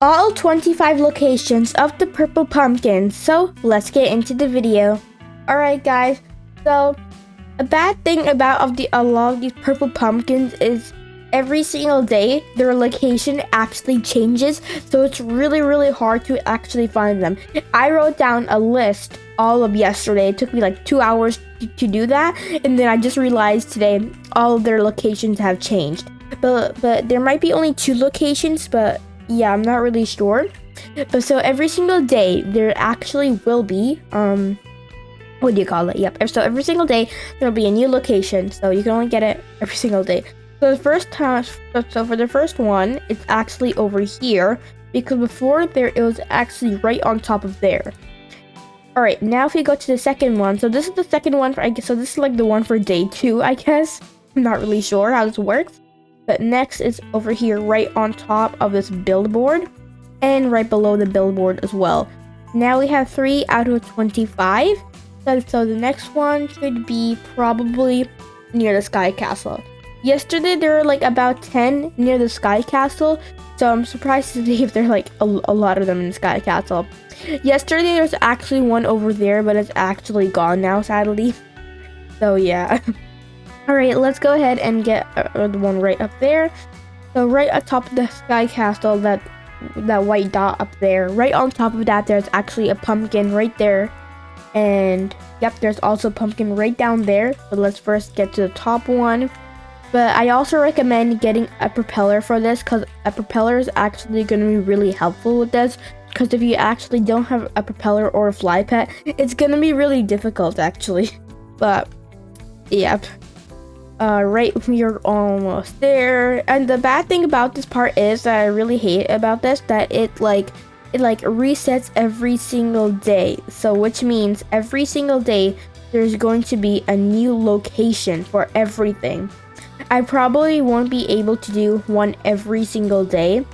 all 25 locations of the purple pumpkins. So let's get into the video. Alright guys, so a bad thing about a lot of these purple pumpkins is every single day their location actually changes, so it's really hard to actually find them. I wrote down a list all of yesterday. It took me like 2 hours to do that, and then I just realized today all of their locations have changed. But there might be only 2 locations, but yeah, I'm not really sure. But so every single day there actually will be what do you call it? Yep. So every single day there'll be a new location, so you can only get it every single day. So the first time, so for the first one, it's actually over here, because before there it was actually right on top of there. All right, now if you go to the second one, so this is the second one for, I guess, so this is like the one for day 2, I guess. I'm not really sure how this works, but next is over here, right on top of this billboard, and right below the billboard as well. Now we have 3 out of 25. So the next one should be probably near the Sky Castle. Yesterday there were like about 10 near the Sky Castle, so I'm surprised to see if there are like a lot of them in the Sky Castle. Yesterday there's actually one over there, but it's actually gone now, sadly. So yeah. Alright, let's go ahead and get the one right up there. So right atop of the Sky Castle, that white dot up there, right on top of that there's actually a pumpkin right there. And yep, there's also a pumpkin right down there. But let's first get to the top one. But I also recommend getting a propeller for this, because a propeller is actually going to be really helpful with this. Because if you actually don't have a propeller or a fly pet, it's going to be really difficult actually. But yep. Right, we're almost there. And the bad thing about this part is that I really hate about this, that it resets every single day. So which means every single day there's going to be a new location for everything. I probably won't be able to do one every single day,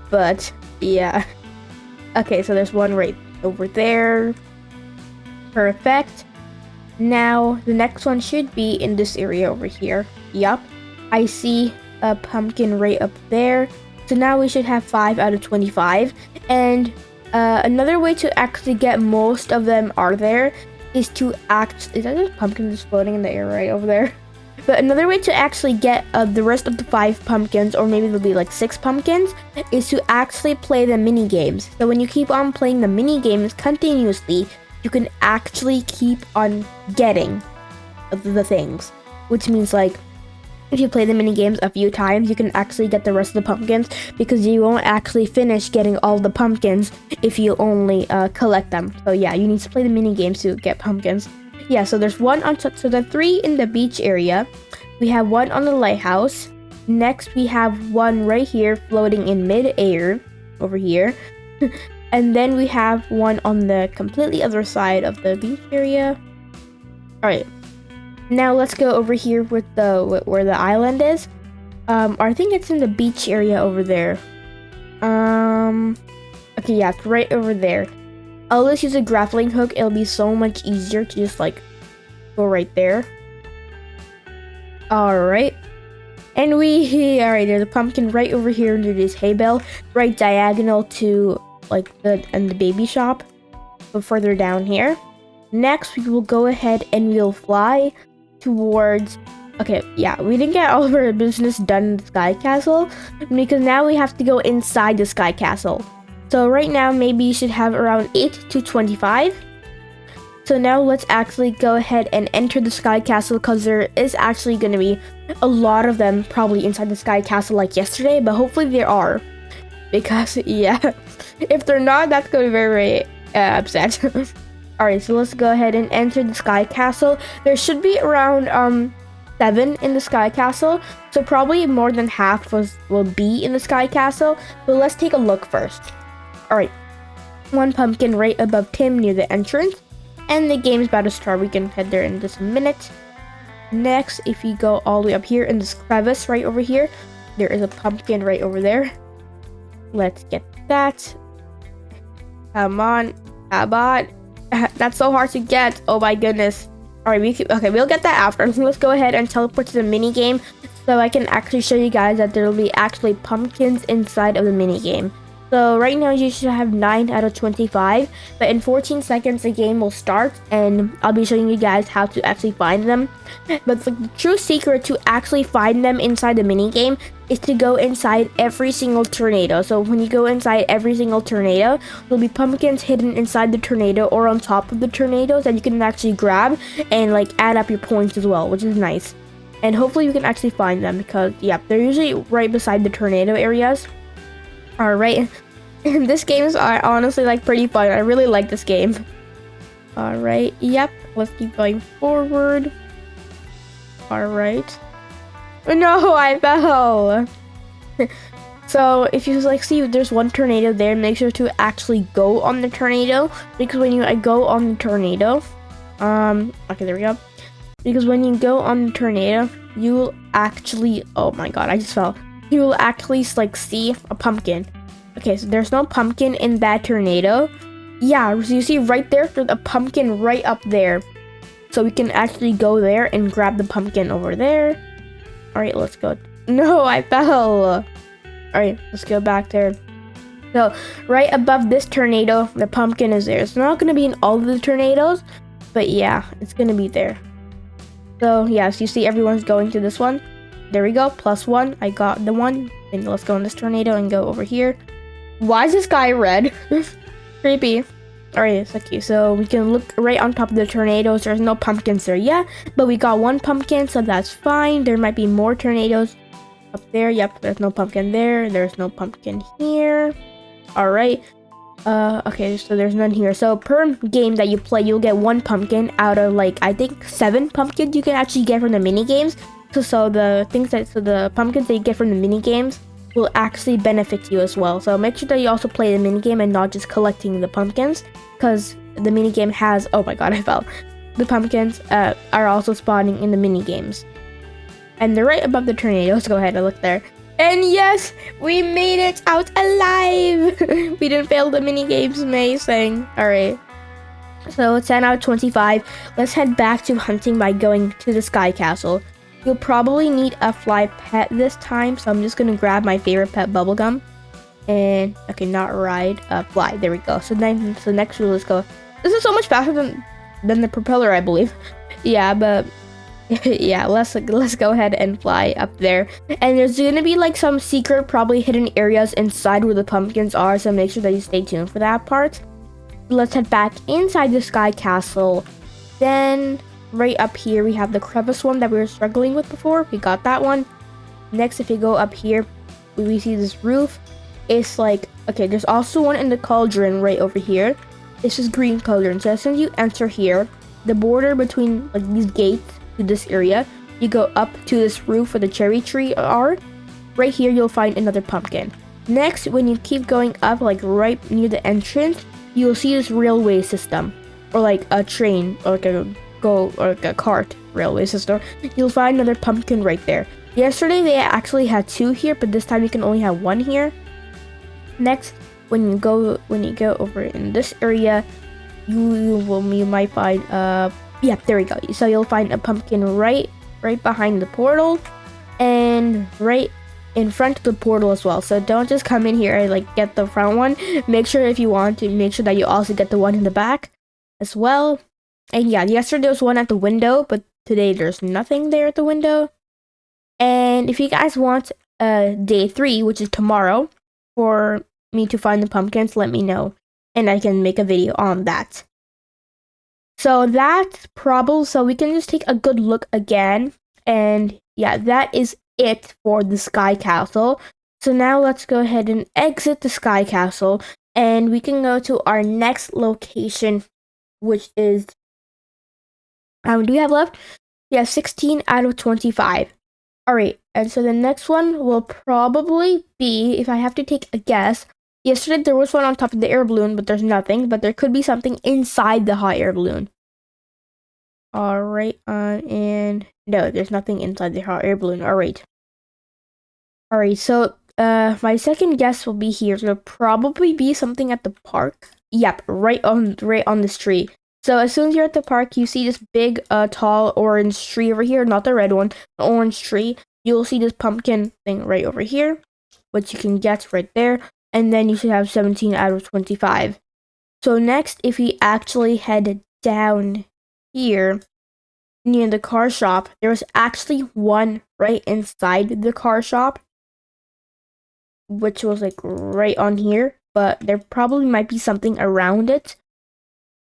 but yeah. Okay, so there's one right over there. Perfect. Now the next one should be in this area over here. Yup, I see a pumpkin right up there. So now we should have 5 out of 25. And another way to actually get most of them are there is to is that a pumpkin just floating in the air right over there? But another way to actually get the rest of the 5 pumpkins, or maybe there'll be like 6 pumpkins, is to actually play the mini games. So when you keep on playing the mini games continuously, you can actually keep on getting the things. Which means like, if you play the mini games a few times, you can actually get the rest of the pumpkins, because you won't actually finish getting all the pumpkins if you only collect them. So yeah, you need to play the mini games to get pumpkins. Yeah, so there's one on top. So the 3 in the beach area. We have 1 on the lighthouse. Next, we have 1 right here floating in mid-air over here. And then we have 1 on the completely other side of the beach area. All right. Now let's go over here with where the island is. I think it's in the beach area over there. Okay, yeah, it's right over there. I'll just use a grappling hook. It'll be so much easier to just like go right there. Alright. And alright, there's a pumpkin right over here under this hay bale, right diagonal to like the baby shop, but further down here. Next, we will go ahead and we'll fly towards, okay, yeah, we didn't get all of our business done in the Sky Castle, because now we have to go inside the Sky Castle. So right now, maybe you should have around 8 to 25. So now let's actually go ahead and enter the Sky Castle, because there is actually going to be a lot of them probably inside the Sky Castle like yesterday, but hopefully there are. Because, yeah, if they're not, that's going to be very upset. Alright, so let's go ahead and enter the Sky Castle. There should be around 7 in the Sky Castle, so probably more than half will be in the Sky Castle, but let's take a look first. Alright, 1 pumpkin right above Tim near the entrance, and the game's about to start. We can head there in just a minute. Next, if you go all the way up here in this crevice right over here, there is a pumpkin right over there. Let's get that. Come on. That's so hard to get. Oh my goodness. Alright, we'll get that after. Let's go ahead and teleport to the mini game, so I can actually show you guys that there will be actually pumpkins inside of the mini game. So right now you should have 9 out of 25, but in 14 seconds the game will start and I'll be showing you guys how to actually find them. But the true secret to actually find them inside the mini game is to go inside every single tornado. So when you go inside every single tornado, there'll be pumpkins hidden inside the tornado or on top of the tornadoes that you can actually grab and like add up your points as well, which is nice. And hopefully you can actually find them because yeah, they're usually right beside the tornado areas. Alright, and this game is honestly like pretty fun. I really like this game. Alright, yep, let's keep going forward. Alright. No, I fell! So if you like see there's one tornado there, make sure to actually go on the tornado, because when you go on the tornado, okay, there we go. Because when you go on the tornado, you will actually, oh my god, I just fell. You will actually like see a pumpkin. Okay, so there's no pumpkin in that tornado. Yeah, so you see right there, there's a pumpkin right up there. So we can actually go there and grab the pumpkin over there. Alright, let's go. No, I fell. Alright, let's go back there. So, right above this tornado, the pumpkin is there. It's not going to be in all of the tornadoes, but yeah, it's going to be there. So, yeah, so you see everyone's going to this one. There we go, +1. I got the one. And let's go in this tornado and go over here. Why is this guy red? Creepy. Alright, it's okay. So we can look right on top of the tornadoes. There's no pumpkins there yet, but we got one pumpkin, so that's fine. There might be more tornadoes up there. Yep, there's no pumpkin there. There's no pumpkin here. Alright. Okay, so there's none here. So per game that you play, you'll get one pumpkin out of like I think 7 pumpkins you can actually get from the mini games. So the pumpkins that you get from the mini games will actually benefit you as well. So make sure that you also play the mini game and not just collecting the pumpkins, because the mini game has, oh my god, I fell. The pumpkins are also spawning in the mini games, and they're right above the tornadoes. Go ahead and look there. And yes, we made it out alive. We didn't fail the mini games. Amazing. All right. So 10 out of 25. Let's head back to hunting by going to the sky castle. You'll probably need a fly pet this time, so I'm just gonna grab my favorite pet, bubblegum. And okay, not ride, fly. There we go. So next let's go. This is so much faster than the propeller, I believe. Yeah, but yeah, let's go ahead and fly up there. And there's gonna be like some secret, probably hidden areas inside where the pumpkins are. So make sure that you stay tuned for that part. Let's head back inside the sky castle. Then right up here we have the crevice one that we were struggling with before. We got that one. Next, if you go up here, we see this roof. It's like, okay, there's also one in the cauldron right over here. This is green cauldron. So as soon as you enter here, the border between like these gates to this area, you go up to this roof where the cherry tree are. Right here you'll find another pumpkin. Next, when you keep going up, like right near the entrance, you'll see this railway system, or like a train, or like a cart railway system. You'll find another pumpkin right there. Yesterday they actually had 2 here, but this time you can only have 1 here. Next, when you go over in this area, you might find yeah, there we go. So you'll find a pumpkin right behind the portal, and right in front of the portal as well. So don't just come in here and like get the front one. Make sure, if you want to, make sure that you also get the one in the back as well. And yeah, yesterday there was one at the window, but today there's nothing there at the window. And if you guys want day 3, which is tomorrow, for me to find the pumpkins, let me know, and I can make a video on that. So that's probably, so we can just take a good look again. And yeah, that is it for the sky castle. So now let's go ahead and exit the sky castle, and we can go to our next location, which is, how many do we have left? Yeah, 16 out of 25. Alright, and so the next one will probably be, if I have to take a guess, yesterday there was one on top of the air balloon, but there's nothing, but there could be something inside the hot air balloon. Alright, and no, there's nothing inside the hot air balloon. Alright, so my second guess will be here. So it'll probably be something at the park. Yep, right on this tree. So as soon as you're at the park, you see this big, tall orange tree over here. Not the red one, the orange tree. You'll see this pumpkin thing right over here, which you can get right there. and then you should have 17 out of 25. So next, if we actually head down here near the car shop, there's actually one right inside the car shop, which was like right on here, but there probably might be something around it.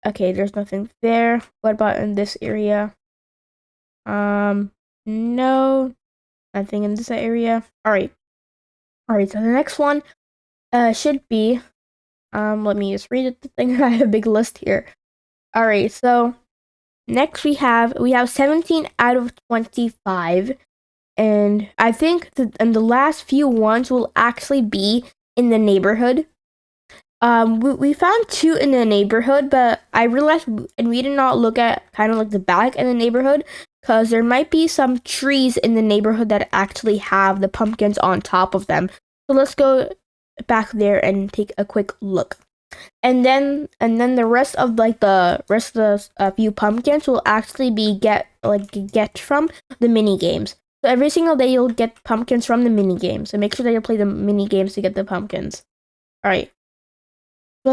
Okay, there's nothing there. What about in this area? No, nothing in this area. Alright, so the next one should be, let me just read it, the thing. I have a big list here. Alright, so next we have 17 out of 25, and I think and the last few ones will actually be in the neighborhood. We found 2 in the neighborhood, but I realized, and we did not look at kind of like the back in the neighborhood, because there might be some trees in the neighborhood that actually have the pumpkins on top of them. So let's go back there and take a quick look. And then the rest of the few pumpkins will actually be get from the mini games. So every single day you'll get pumpkins from the mini games. So make sure that you play the mini games to get the pumpkins. All right.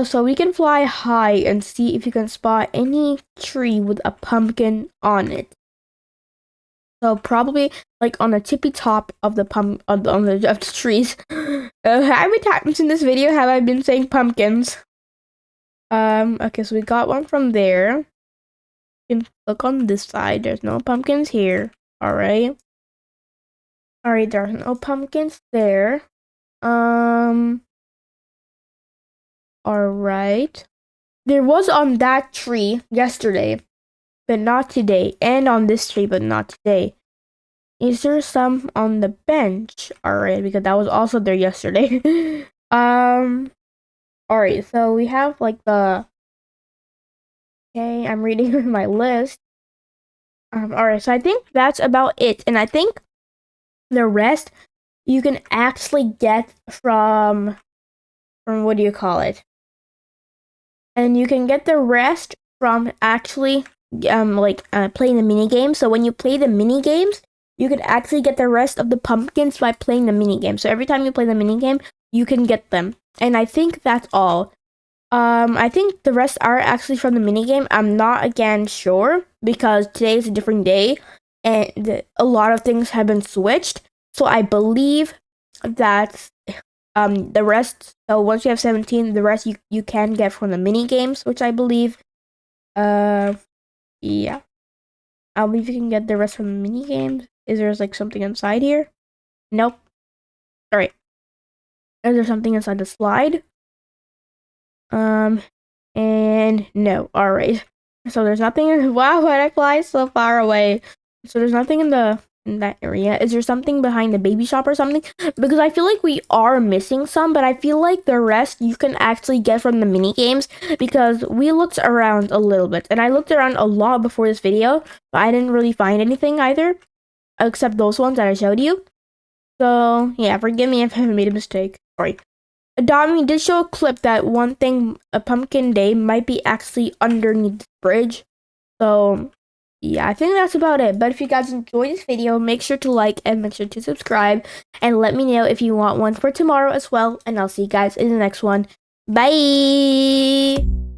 So we can fly high and see if you can spot any tree with a pumpkin on it. So probably like on the tippy top of the of the trees. How many times in this video have I been saying pumpkins? Okay, so we got one from there. You can look on this side. There's no pumpkins here. Alright, there's no pumpkins there. Alright. There was on that tree yesterday, but not today. And on this tree, but not today. Is there some on the bench? Alright, because that was also there yesterday. Alright, so we have like the... Okay, I'm reading my list. Alright, so I think that's about it. And I think the rest you can actually get from what do you call it? And you can get the rest from actually playing the mini games. So when you play the mini games, you can actually get the rest of the pumpkins by playing the mini game. So every time you play the mini game, you can get them. And I think that's all. I think the rest are actually from the mini game. I'm not again sure because today is a different day and a lot of things have been switched. So I believe that the rest, so once you have 17, the rest you can get from the mini games, which I believe yeah, I believe you can get the rest from the mini games. Is there like something inside here? Nope. All right, is there something inside the slide? And no. All right, so there's nothing in... Wow, why did I fly so far away? So there's nothing in that area. Is there something behind the baby shop or something? Because I feel like we are missing some, but I feel like the rest you can actually get from the mini games because we looked around a little bit and I looked around a lot before this video, but I didn't really find anything either except those ones that I showed you. So yeah, forgive me if I made a mistake. Sorry. Adami did show a clip that one thing, a pumpkin day might be actually underneath the bridge. So yeah, I think that's about it. But if you guys enjoyed this video, make sure to like and make sure to subscribe. And let me know if you want one for tomorrow as well. And I'll see you guys in the next one. Bye!